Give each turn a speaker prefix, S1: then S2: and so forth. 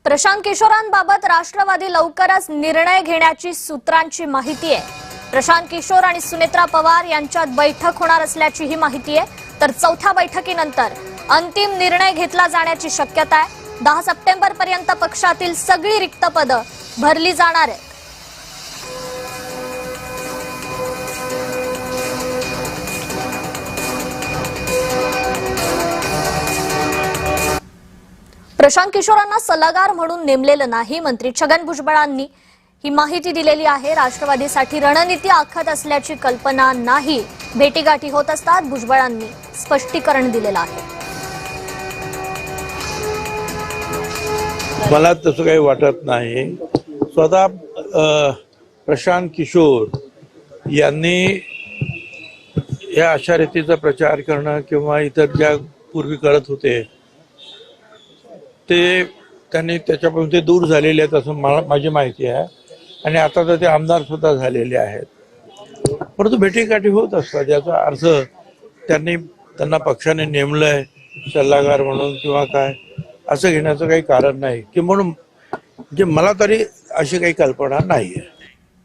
S1: प्रशांत किशोरांबाबत राष्ट्रवादी लवकरच निर्णय घेण्याची सूत्रांची माहिती आहे। प्रशांत किशोर आणि सुनेत्रा पवार यांच्यात बैठक होणार असल्याची ही माहिती आहे। तर चौथ्या बैठकीनंतर अंतिम निर्णय घेतला जाण्याची शक्यता आहे। 10 सप्टेंबर पर्यंत पक्षातील सगळी रिक्त पदं भरली जाणार आहेत। प्रशांत किशोरांना सल्लागार म्हणून नेमलेलं नाही। मंत्री छगन भुजबळांनी ही माहिती दिलेली आहे। राष्ट्रवादीसाठी रणनीती आखत असल्याची कल्पना नाही। भेटीगाठी होत असतात भुजबळांनी स्पष्टीकरण दिलेलं आहे।
S2: मला तसं काही वाटत नाही। स्वतः प्रशांत किशोर यांनी या अशा रीतीचा प्रचार करणं किंवा इतर ज्या पूर्वी करत होते ते त्यांनी त्याच्यापासून ते दूर झालेले आहेत असं माझी माहिती आहे। आणि आता तर ते आमदार सुद्धा झालेले आहेत। परंतु भेटीगाठी होत असतात। याचा अर्थ त्यांना पक्षाने नेमलंय सल्लागार म्हणून किंवा काय असं घेण्याचं काही कारण नाही की म्हणून जे मला तरी अशी काही कल्पना नाहीये।